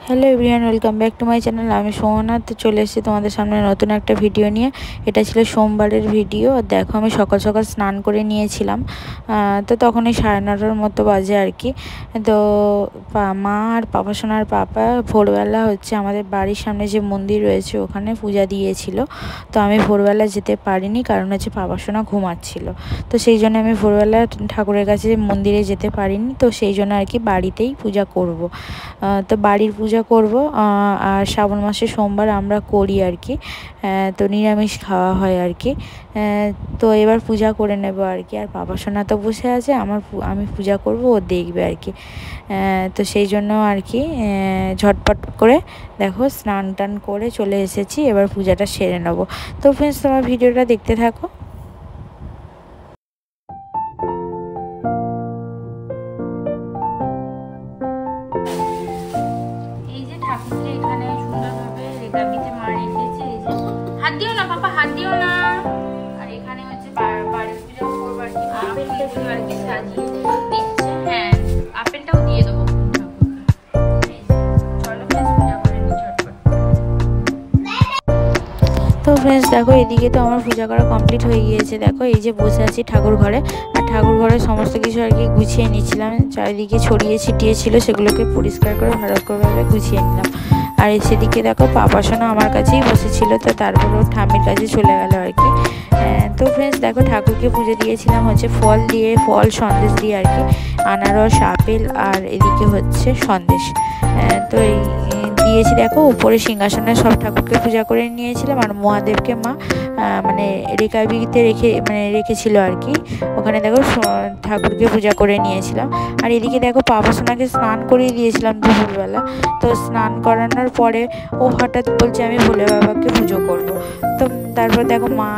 Hello everyone, welcome back to my channel. আমি সোমনা। তো চলে এসেছি তোমাদের সামনে নতুন একটা ভিডিও নিয়ে। এটা ছিল সোমবারের ভিডিও। দেখো আমি সকাল সকাল স্নান করে নিয়েছিলাম। তো তখন এই 9:30টার মতো বাজে আর কি। তো মা আর পাপা সোনার পাপা ভোরবেলা আমাদের বাড়ির সামনে যে মন্দির রয়েছে ওখানে পূজা দিয়েছিল। তো আমি ভোরবেলা যেতে পারিনি, কারণ পাপা সোনা ঘুমাচ্ছিল। তো সেই জন্য আমি ভোরবেলা ঠাকুরের কাছে মন্দিরে যেতে পারিনি। তো সেই জন্য আর কি বাড়িতেই পূজা করব। তো বাড়ির পূজা করব। আর শ্রাবণ মাসে সোমবার আমরা করি আর কি। তো নিরামিষ খাওয়া হয় আর কি। তো এবার পূজা করে নেব আর কি। আর পাপা সোনা তো বসে আছে, আমি পূজা করব, ও দেখবে আর কি। তো সেই জন্য আর কি ঝটপট করে দেখো স্নান টান করে চলে এসেছি। এবার পূজাটা সেরে নেব। তো ফ্রেন্ডস, তোমার ভিডিওটা দেখতে থাকো। ঠাকুরকে এখানে সুন্দরভাবে রেখাবিতে মা রেখেছে। এই যে হাত দিও না পাপা, হাত দিও না। আর এখানে বাড়ির পূজা করবো আর কি। আপেলটা আর কি সাজিয়ে দিচ্ছে। হ্যাঁ, আপেলটাও দিয়ে দেবো। চলো পূজা করে নি ঝটপট। তো ফ্রেন্ডস দেখো, এদিকে তো আমার পূজা করা কমপ্লিট হয়ে গিয়েছে। দেখো এই যে বসে আছি ঠাকুর ঘরে। আর ঠাকুর ঘরে সমস্ত কিছু আর কি গুছিয়ে নিচ্ছিলাম। চারিদিকে ছড়িয়ে ছিটিয়ে ছিল, সেগুলোকে পরিষ্কার করে ভালো করে গুছিয়ে নিলাম। আর সেদিকে দেখো পাপা সোনা আমার কাছেই বসেছিল। তো তারপর ওর ঠাম্মির কাছে চলে গেল আর কি। তো ফ্রেন্ডস দেখো, ঠাকুরকে পুজো দিয়েছিলাম ফল দিয়ে, ফল সন্দেশ দিয়ে আর কি। আনারস, আপেল আর এদিকে সন্দেশ। তো এই দিয়েছি। দেখো উপরে সিংহাসনে সব ঠাকুরকে পূজা করে নিয়েছিলাম। আর মহাদেবকে মা রেখাবিতে রেখেছিল আর কি। ওখানে দেখো ঠাকুরকে পূজা করে নিয়েছিলাম। আর এদিকে দেখো পাপা সোনাকে স্নান করিয়ে দিয়েছিলাম দুপুরবেলা। তো স্নান করানোর পরে ও হঠাৎ বলছে আমি ভোলে বাবাকে পুজো করব। তো তারপর দেখো মা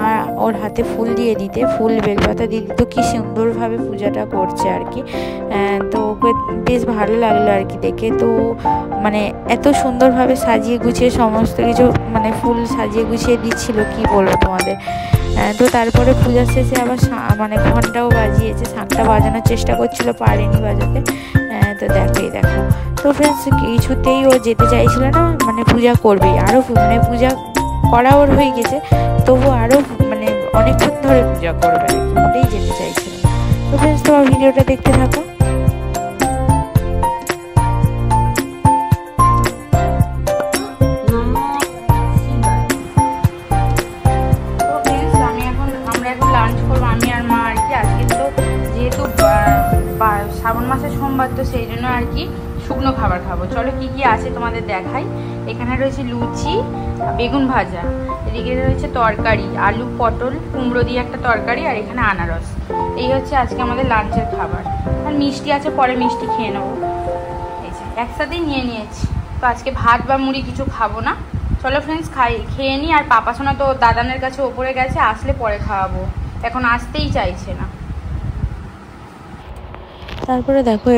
ওর হাতে ফুল দিয়ে দিতে, ফুল বেলপাতা দিয়ে দিত, কি সুন্দরভাবে পূজাটা করছে আর কি। তো ওকে বেশ ভালো লাগলো আর কি দেখে। তো এত সুন্দরভাবে সাজিয়ে গুছিয়ে সমস্ত কিছু ফুল সাজিয়ে গুছিয়ে দিচ্ছিল, কি বলবো তোমাদের। তো তারপরে পূজার শেষে আবার ঘন্টাও বাজিয়েছে। শাঁখটা বাজানোর চেষ্টা করছিল, পারেনি বাজাতে। তো দেখো। তো ফ্রেন্ডস কিছুতেই ও যেতে চাইছিল না, পূজা করবেই আরও, পূজা করা ওর হয়ে গেছে, তবু আরও অনেকক্ষণ ধরে পূজা করবে আর কি, মোটেই যেতে চাইছিল। তো ফ্রেন্ডস তোমার ভিডিওটা দেখতে থাকো। শ্রাবণ মাসের সোমবার, তো সেই জন্য আর কি শুকনো খাবার খাবো। চলো কি কি আছে তোমাদের দেখাই। এখানে রয়েছে লুচি, বেগুন ভাজা, এদিকে রয়েছে তরকারি, আলু পটল কুমড়ো দিয়ে একটা তরকারি, আর এখানে আনারস। এই আজকে আমাদের লাঞ্চের খাবার। আর মিষ্টি আছে, পরে মিষ্টি খেয়ে নেবো। এই যে একসাথেই নিয়ে নিয়েছি। তো আজকে ভাত বা মুড়ি কিছু খাবো না। চলো ফ্রেন্ডস খেয়ে নিই। আর পাপা সোনা তো দাদানের কাছে ওপরে গেছে, আসলে পরে খাওয়াবো, এখন আসতেই চাইছে না। তারপরে দেখো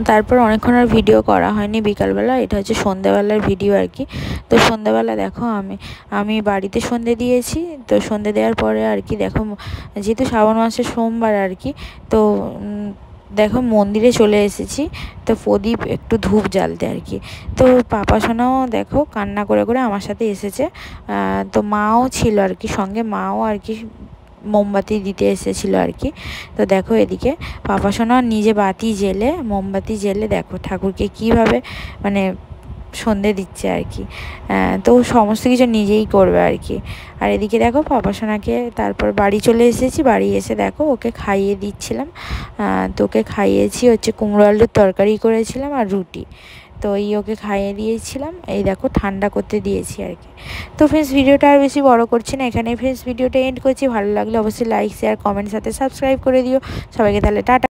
তারপর অনেকক্ষণ আর ভিডিও করা হয়নি বিকালবেলা। এটা সন্ধ্যেবেলার ভিডিও আর কি। তো সন্ধ্যেবেলা দেখো আমি বাড়িতে সন্ধ্যে দিয়েছি। তো সন্ধ্যে দেওয়ার পরে আর কি দেখো, যেহেতু শ্রাবণ মাসের সোমবার আর কি, তো দেখো মন্দিরে চলে এসেছি। তো প্রদীপ একটু ধূপ জ্বালতে আর কি। তো পাপা সোনাও দেখো কান্না করে করে আমার সাথে এসেছে। তো মাও ছিল আর কি সঙ্গে, মাও আর কি মোমবাতি দিতে এসেছিলো আর কি। তো দেখো এদিকে পাপা সোনা নিজে মোমবাতি জেলে দেখো ঠাকুরকে কীভাবে সন্ধে দিচ্ছে আর কি। তো সমস্ত কিছু নিজেই করবে আর কি। আর এদিকে দেখো পাপা সোনাকে তারপর বাড়ি চলে এসেছি। বাড়ি এসে দেখো ওকে খাইয়ে দিচ্ছিলাম। তো ওকে খাইয়েছি কুমড়ো আলুর তরকারি করেছিলাম আর রুটি। তো ওকে খাইয়ে দিয়েছিলাম। এই দেখো ঠান্ডা করতে দিয়েছি আর কি। তো ফ্রেন্ডস ভিডিওটা আর বেশি বড় করছি না, এখানে ফ্রেন্ডস ভিডিওটা এন্ড করছি। ভালো লাগলে অবশ্যই লাইক শেয়ার কমেন্ট সাথে সাবস্ক্রাইব করে দিও সবাইকে। তাহলে টাটা।